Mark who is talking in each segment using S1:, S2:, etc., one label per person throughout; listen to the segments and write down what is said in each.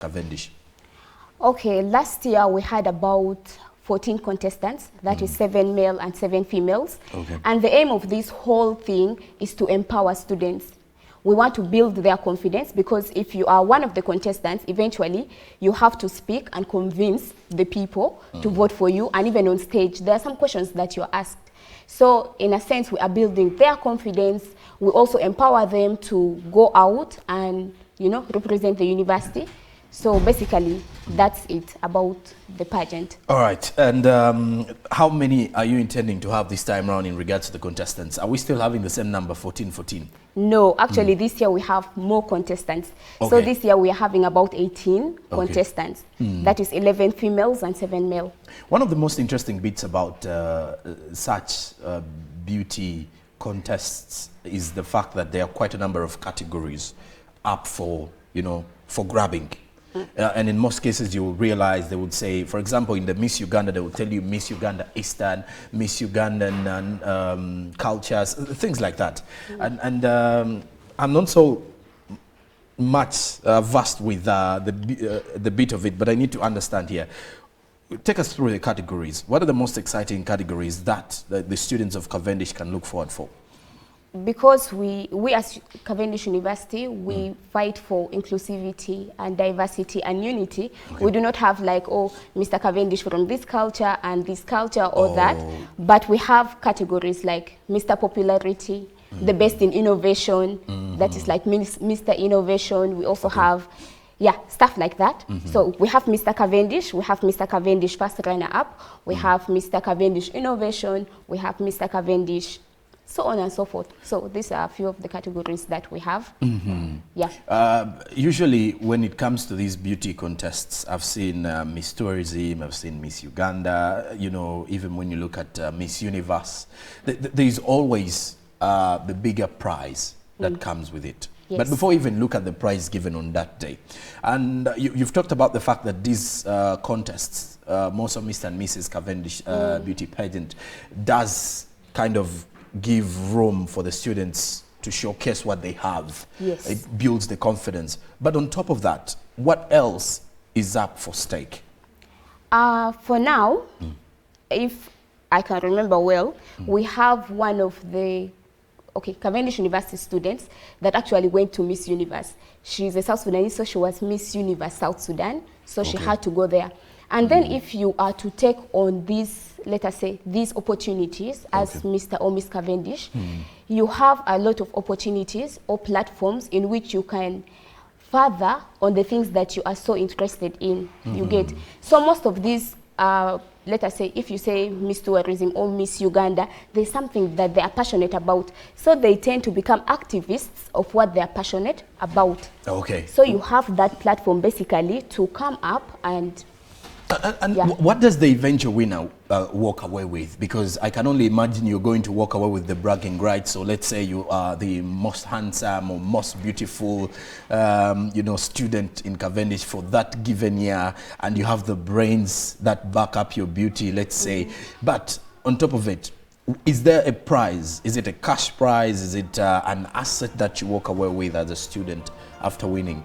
S1: Cavendish?
S2: Okay, last year we had about 14 contestants, that is 7 male and 7 females.
S1: Okay.
S2: And the aim of this whole thing is to empower students. We want to build their confidence, because if you are one of the contestants, eventually you have to speak and convince the people to vote for you. And even on stage, there are some questions that you're asked. So in a sense, we are building their confidence. We also empower them to go out and, represent the university. So basically, that's it about the pageant.
S1: All right. And how many are you intending to have this time around in regards to the contestants? Are we still having the same number, 14?
S2: No, actually, this year we have more contestants.
S1: Okay.
S2: So this year we are having about 18 contestants. That is 11 females and 7 male.
S1: One of the most interesting bits about such beauty contests is the fact that there are quite a number of categories up for, for grabbing. And in most cases, you will realize they would say, for example, in the Miss Uganda, they will tell you Miss Uganda Eastern, Miss Ugandan cultures, things like that. And I'm not so much versed with the bit of it, but I need to understand here. Take us through the categories. What are the most exciting categories that the students of Cavendish can look forward for?
S2: Because we as Cavendish University, we fight for inclusivity and diversity and unity. Okay. We do not have like, oh, Mr. Cavendish from this culture and this culture or that, but we have categories like Mr. Popularity, the best in innovation, that is like Mr. Innovation. We also have, stuff like that. So we have Mr. Cavendish, we have Mr. Cavendish First Runner-Up, we have Mr. Cavendish Innovation, we have Mr. Cavendish, so on and so forth. So these are a few of the categories that we have.
S1: Usually when it comes to these beauty contests, I've seen Miss Tourism, I've seen Miss Uganda, even when you look at Miss Universe, there's always the bigger prize that comes with it.
S2: Yes.
S1: But before we even look at the prize given on that day, and you've talked about the fact that these contests, most of Mr. and Mrs. Cavendish beauty pageant, does kind of give room for the students to showcase what they have.
S2: Yes.
S1: It builds the confidence. But on top of that, what else is up for stake?
S2: For now, if I can remember well, we have one of the Cavendish University students that actually went to Miss Universe. She's a South Sudanese, so she was Miss Universe South Sudan, so she had to go there. And then if you are to take on these, let us say, these opportunities as Mr. or Miss Cavendish, you have a lot of opportunities or platforms in which you can further on the things that you are so interested in. You get. So most of these, let us say, if you say Miss Tourism or Miss Uganda, there's something that they are passionate about. So they tend to become activists of what they are passionate about.
S1: Okay.
S2: So you have that platform basically to come up and
S1: what does the eventual winner walk away with? Because I can only imagine you're going to walk away with the bragging rights. So let's say you are the most handsome or most beautiful, student in Cavendish for that given year, and you have the brains that back up your beauty, let's say. But on top of it, is there a prize? Is it a cash prize? Is it an asset that you walk away with as a student after winning?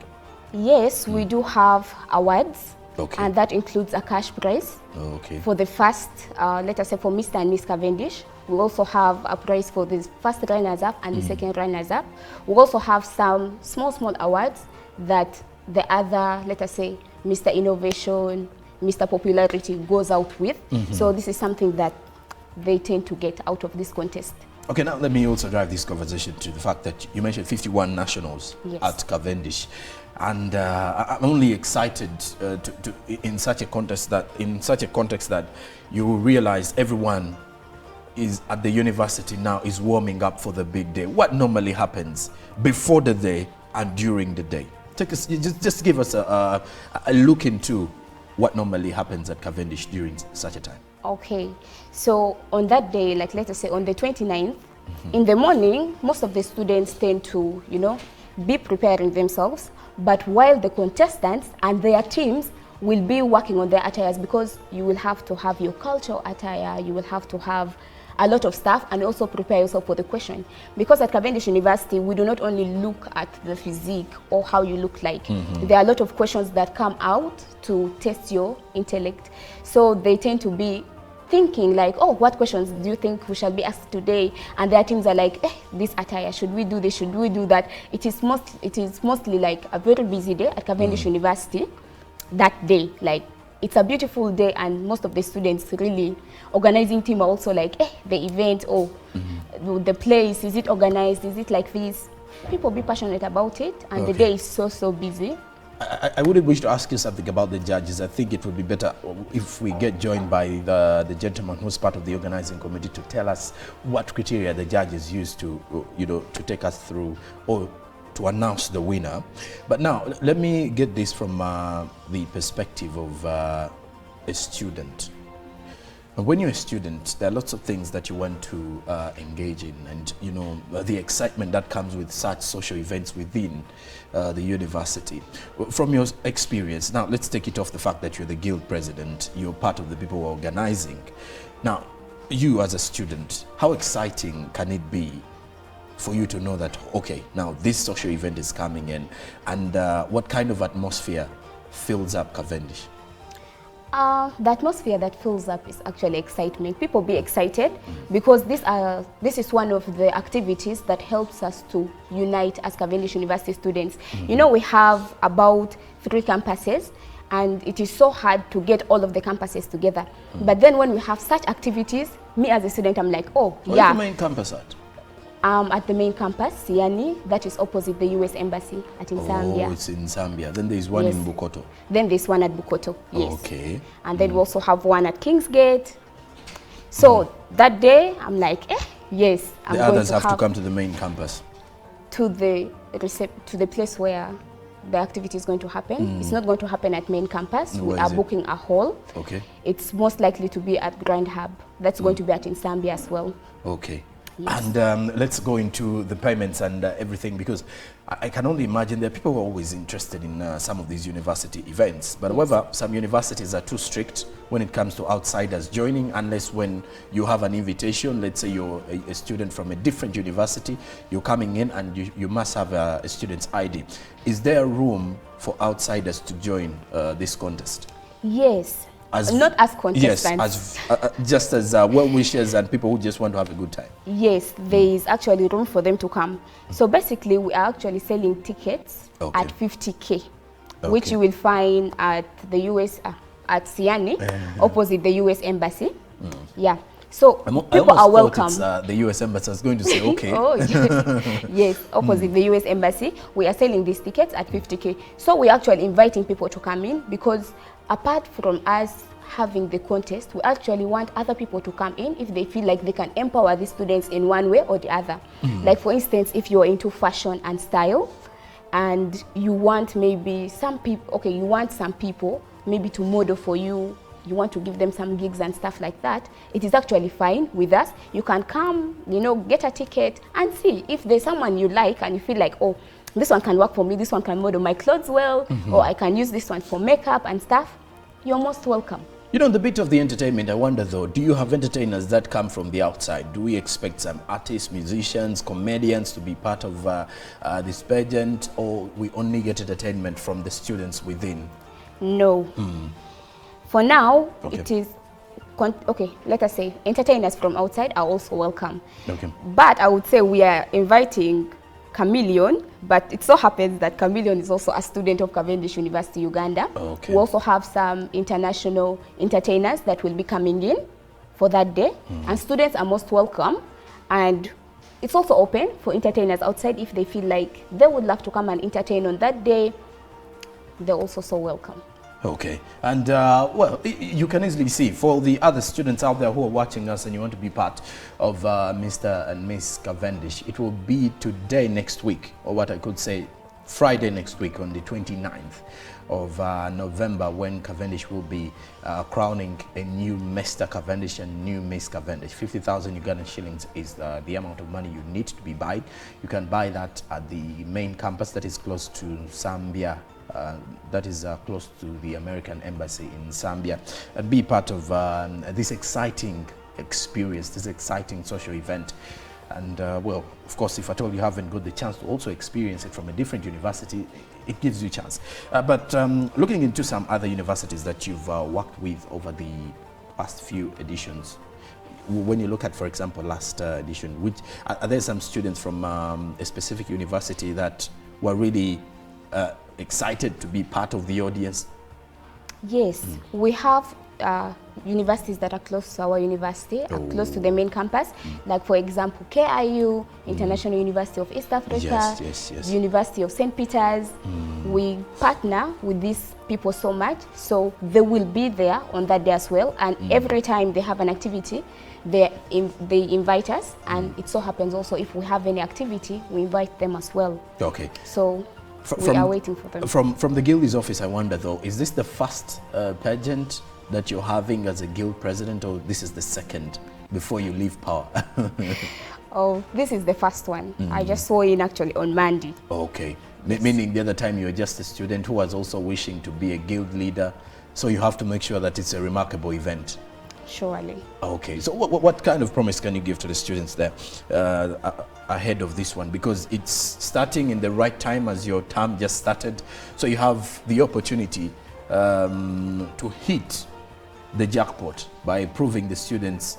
S2: Yes, we do have awards.
S1: Okay.
S2: And that includes a cash prize for the first, let us say for Mr. and Miss Cavendish. We also have a prize for the first runners-up and the second runners-up. We also have some small awards that the other, let us say, Mr. Innovation, Mr. Popularity goes out with. So this is something that they tend to get out of this contest.
S1: Okay, now let me also drive this conversation to the fact that you mentioned 51 nationals at Cavendish. And I'm only excited in such a context that you will realize everyone is at the university now is warming up for the big day. What normally happens before the day and during the day? Take us, just give us a look into what normally happens at Cavendish during such a time.
S2: Okay, so on that day, like let us say on the 29th, in the morning, most of the students tend to, be preparing themselves. But while the contestants and their teams will be working on their attires, because you will have to have your cultural attire, you will have to have a lot of stuff and also prepare yourself for the question. Because at Cavendish University, we do not only look at the physique or how you look like. There are a lot of questions that come out to test your intellect. So they tend to be thinking like, oh, what questions do you think we shall be asked today? And their teams are like, this attire, should we do this, should we do that? It is mostly like a very busy day at Cavendish University that day. Like, it's a beautiful day, and most of the students really organizing team are also like, the event, or the place, is it organized, is it like this? People be passionate about it, and the day is so busy.
S1: I wouldn't wish to ask you something about the judges. I think it would be better if we get joined by the gentleman who's part of the organizing committee to tell us what criteria the judges use to, to take us through or to announce the winner. But now, let me get this from the perspective of a student. When you're a student, there are lots of things that you want to engage in, and the excitement that comes with such social events within the university. From your experience, now let's take it off the fact that you're the guild president, you're part of the people who are organizing. Now, you as a student, how exciting can it be for you to know that, okay, now this social event is coming in, and what kind of atmosphere fills up Cavendish?
S2: The atmosphere that fills up is actually excitement. People be excited because this is one of the activities that helps us to unite as Cavendish University students. We have about 3 campuses, and it is so hard to get all of the campuses together. But then when we have such activities, me as a student, I'm like, oh,
S1: Where's
S2: yeah.
S1: the main campus at?
S2: At the main campus, Siani, that is opposite the US Embassy in Zambia.
S1: Oh, it's in Zambia. Then there's one in Bukoto.
S2: Then there's one at Bukoto, yes.
S1: Okay.
S2: And then we also have one at Kingsgate. So that day, I'm like, yes.
S1: The others have to come to the main campus.
S2: To the place where the activity is going to happen. It's not going to happen at main campus. We are booking a hall. Okay. It's most likely to be at Grand Hub. That's going to be at Zambia as well. Okay. Yes.
S1: And let's go into the payments and everything, because I can only imagine there are people who are always interested in some of these university events. But however, some universities are too strict when it comes to outsiders joining, unless when you have an invitation, let's say you're a student from a different university, you're coming in and you must have a student's ID. Is there room for outsiders to join this contest?
S2: Yes. Not as contestants.
S1: Yes, just as well-wishers and people who just want to have a good time.
S2: Yes, there is actually room for them to come. So basically, we are actually selling tickets at 50K, which you will find at the US, at Siani, opposite the US Embassy. Yeah. So people are welcome.
S1: It's, the US Embassy. I was going to say, okay.
S2: Oh, yes. Yes, opposite the US Embassy. We are selling these tickets at 50K. So we're actually inviting people to come in, because apart from us having the contest, we actually want other people to come in if they feel like they can empower the students in one way or the other. Like, for instance, if you're into fashion and style, and you want maybe some people, you want some people maybe to model for you, you want to give them some gigs and stuff like that, it is actually fine with us. You can come, get a ticket and see if there's someone you like and you feel like, oh, this one can work for me, this one can model my clothes well, or I can use this one for makeup and stuff. You're most welcome.
S1: The bit of the entertainment, I wonder though, do you have entertainers that come from the outside? Do we expect some artists, musicians, comedians to be part of this pageant, or we only get entertainment from the students within?
S2: No. For now, it is, let us say, entertainers from outside are also welcome. But I would say we are inviting Chameleon, but it so happens that Chameleon is also a student of Cavendish University, Uganda. We also have some international entertainers that will be coming in for that day, and students are most welcome. And it's also open for entertainers outside if they feel like they would love to come and entertain on that day. They're also so welcome.
S1: Okay, and well, you can easily see for the other students out there who are watching us and you want to be part of Mr. and Miss Cavendish, it will be today next week, or what I could say Friday next week on the 29th of November, when Cavendish will be crowning a new Mr. Cavendish and new Miss Cavendish. 50,000 Ugandan shillings is the amount of money you need to be buying. You can buy that at the main campus that is close to Zambia. That is close to the American Embassy in Zambia, and be part of this exciting experience this exciting social event. And well, of course, if at all you haven't got the chance to also experience it from a different university, it gives you a chance. But looking into some other universities that you've worked with over the past few editions, when you look at, for example, last edition, which are there some students from a specific university that were really excited to be part of the audience?
S2: Yes, we have universities that are close to our university, are close to the main campus, like for example KIU, International University of East Africa, University of St. Peter's. We partner with these people so much, so they will be there on that day as well, and every time they have an activity, they invite us, and it so happens also if we have any activity, we invite them as well. Okay. So we are waiting for them.
S1: From the Guild's office, I wonder though, is this the first pageant that you're having as a Guild president, or this is the second before you leave power?
S2: Oh, this is the first one. I just saw in actually on Monday.
S1: Okay. Yes. Meaning the other time you were just a student who was also wishing to be a Guild leader, so you have to make sure that it's a remarkable event.
S2: Surely.
S1: Okay, so what kind of promise can you give to the students there ahead of this one? Because it's starting in the right time as your term just started, so you have the opportunity to hit the jackpot by proving the students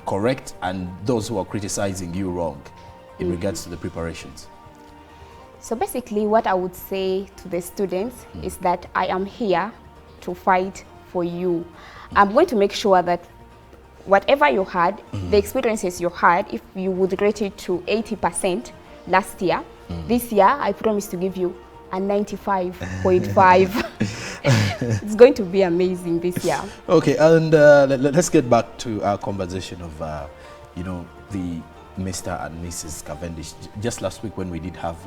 S1: correct and those who are criticizing you wrong in regards to the preparations.
S2: So basically what I would say to the students is that I am here to fight for you. I'm going to make sure that whatever you had, the experiences you had, if you would rate it to 80% last year, this year I promise to give you a 95.5. It's going to be amazing this year.
S1: Okay, and let's get back to our conversation of, you know, the Mr. and Mrs. Cavendish. Just last week when we did have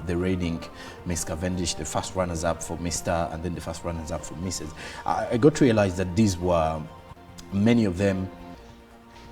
S1: the reigning Miss Cavendish, the first runners-up for Mr. and then the first runners-up for Mrs. I got to realize that these were, many of them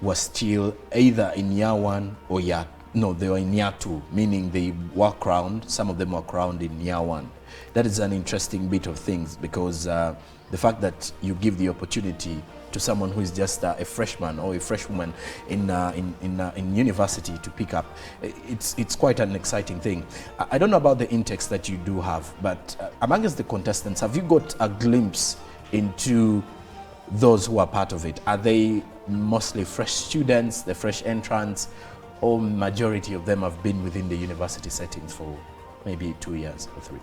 S1: were still either in year one or they were in year two, meaning they were crowned. Some of them were crowned in year one. That is an interesting bit of things, because the fact that you give the opportunity to someone who is just a freshman or a freshwoman in university to pick up, it's quite an exciting thing. I don't know about the intakes that you do have, but amongst the contestants, have you got a glimpse into those who are part of it? Are they mostly fresh students, the fresh entrants, or majority of them have been within the university settings for maybe 2 years or 3?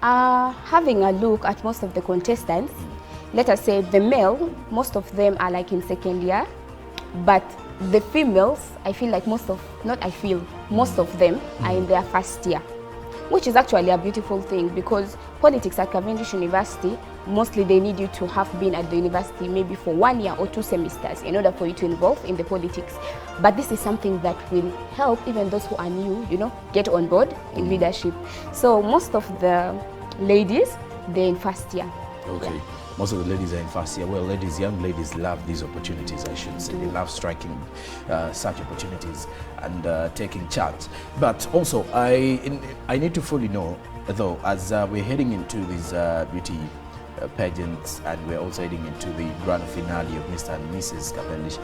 S2: Having a look at most of the contestants, let us say the male, most of them are like in second year, but the females, I feel like most of them are in their first year, which is actually a beautiful thing, because politics at Cavendish University, mostly they need you to have been at the university maybe for 1 year or 2 semesters in order for you to involve in the politics. But this is something that will help even those who are new, you know, get on board in leadership. So most of the ladies, they're in first year.
S1: Okay.
S2: Yeah.
S1: Most of the ladies are in first year. Well, young ladies love these opportunities, I should say. They love striking such opportunities and taking charge. But also, I need to fully know, though, as we're heading into these beauty pageants, and we're also heading into the grand finale of Mr. and Mrs. Cavendish,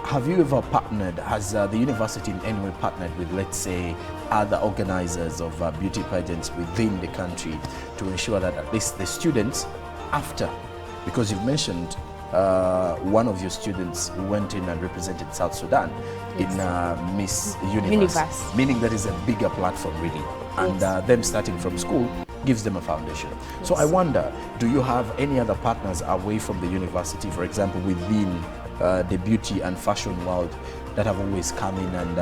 S1: have you ever partnered, has the university in any way partnered with, let's say, other organizers of beauty pageants within the country to ensure that at least the students after, because you've mentioned one of your students went in and represented South Sudan in Miss Universe, meaning that is a bigger platform really, and them starting from school gives them a foundation. So I wonder, do you have any other partners away from the university, for example, within the beauty and fashion world, that have always come in and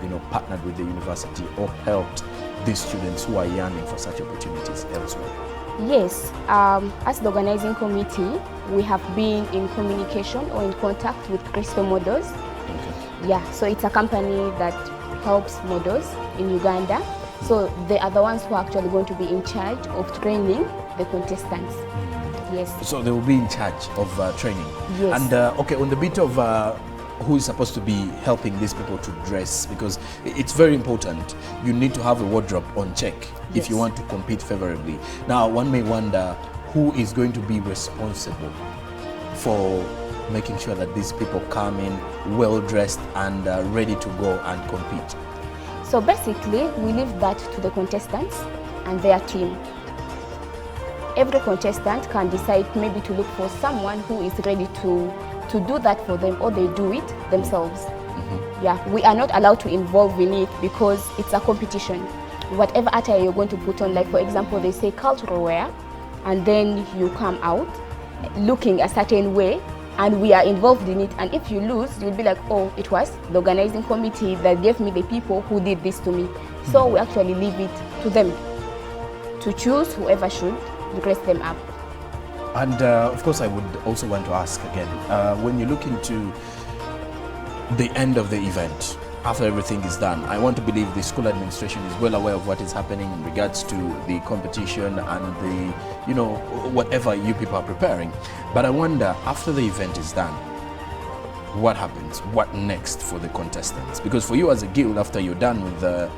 S1: you know, partnered with the university or helped these students who are yearning for such opportunities elsewhere?
S2: Yes, as the organizing committee, we have been in communication or in contact with Crystal Models. Okay. Yeah, so it's a company that helps models in Uganda. So they are the ones who are actually going to be in charge of training the contestants. Yes. So
S1: they will be in charge of training.
S2: Yes.
S1: And okay, on the bit of who is supposed to be helping these people to dress, because it's very important. You need to have a wardrobe on check if you want to compete favorably. Now, one may wonder who is going to be responsible for making sure that these people come in well dressed and ready to go and compete?
S2: So basically, we leave that to the contestants and their team. Every contestant can decide maybe to look for someone who is ready to do that for them, or they do it themselves. Yeah, we are not allowed to involve in it because it's a competition. Whatever attire you're going to put on, like for example, they say cultural wear, and then you come out looking a certain way, and we are involved in it. And if you lose, you'll be like, oh, it was the organizing committee that gave me the people who did this to me. So we actually leave it to them to choose whoever should dress them up.
S1: And of course, I would also want to ask again, when you look into the end of the event, after everything is done, I want to believe the school administration is well aware of what is happening in regards to the competition and the, you know, whatever you people are preparing. But I wonder, after the event is done, what happens? What next for the contestants? Because for you as a guild, after you're done with the,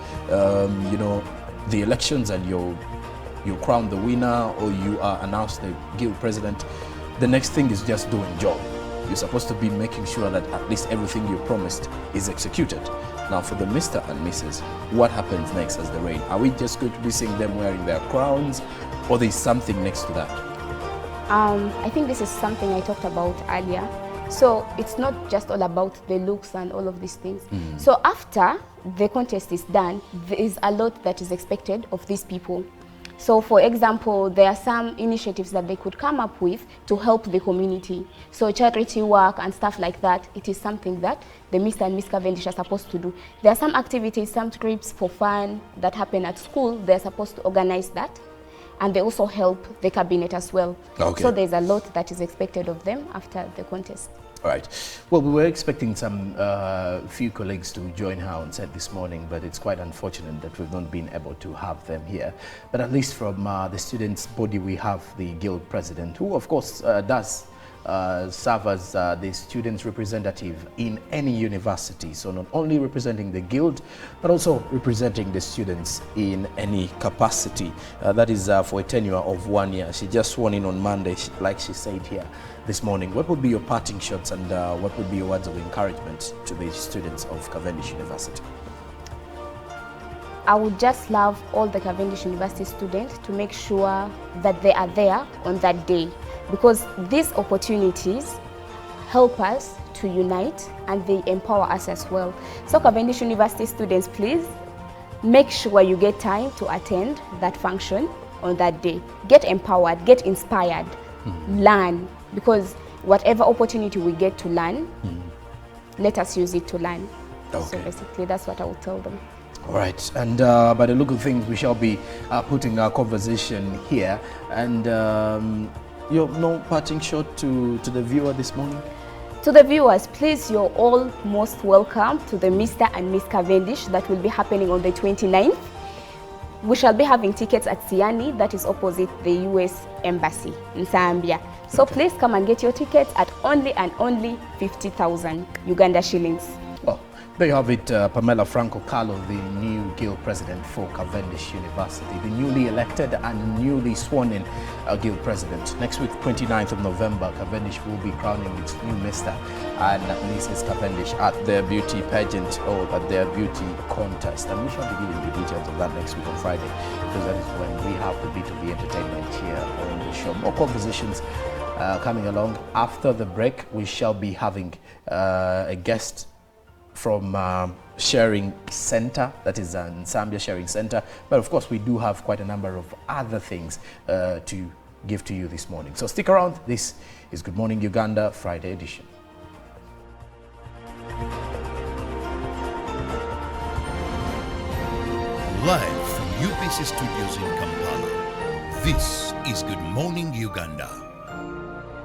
S1: you know, the elections and you crown the winner or you are announced the guild president, the next thing is just doing job. You're supposed to be making sure that at least everything you promised is executed. Now for the Mr. and Mrs., what happens next as the reign? Are we just going to be seeing them wearing their crowns, or there's something next to that?
S2: I think this is something I talked about earlier. So it's not just all about the looks and all of these things. So after the contest is done, there is a lot that is expected of these people. So for example, there are some initiatives that they could come up with to help the community. So charity work and stuff like that, it is something that the Mr. and Miss Cavendish are supposed to do. There are some activities, some trips for fun that happen at school. They're supposed to organize that. And they also help the cabinet as well.
S1: Okay.
S2: So there's a lot that is expected of them after the contest.
S1: All right. Well, we were expecting some few colleagues to join her on set this morning, but it's quite unfortunate that we've not been able to have them here. But at least from the students' body, we have the guild president, who of course does serve as the students' representative in any university. So not only representing the guild, but also representing the students in any capacity. That is for a tenure of 1 year. She just sworn in on Monday, like she said here this morning. What would be your parting shots and what would be your words of encouragement to the students of Cavendish University?
S2: I would just love all the Cavendish University students to make sure that they are there on that day, because these opportunities help us to unite and they empower us as well. So Cavendish University students, please make sure you get time to attend that function on that day. Get empowered, get inspired, learn, because whatever opportunity we get to learn, let us use it to learn.
S1: Okay.
S2: So basically that's what I would tell them.
S1: All right, and by the look of things, we shall be putting our conversation here. And your no parting shot to the viewer this morning?
S2: To the viewers, please, you're all most welcome to the Mr. and Miss Cavendish that will be happening on the 29th. We shall be having tickets at Siani, that is opposite the US Embassy in Zambia. So please come and get your tickets at only and only 50,000 Uganda shillings.
S1: Well, there you have it, Pamela Franco Carlo, the new guild president for Cavendish University, the newly elected and newly sworn in guild president. Next week, 29th of November, Cavendish will be crowning its new Mr. and Mrs. Cavendish at their beauty pageant or at their beauty contest. And we shall be giving you details of that next week on Friday, because that is when we have the bit of the entertainment here on the show. More conversations coming along. After the break, we shall be having a guest from Sharing Center, that is Zambia Sharing Center. But of course, we do have quite a number of other things to give to you this morning. So stick around. This is Good Morning Uganda, Friday edition.
S3: Live from UBC Studios in Kampala, this is Good Morning Uganda.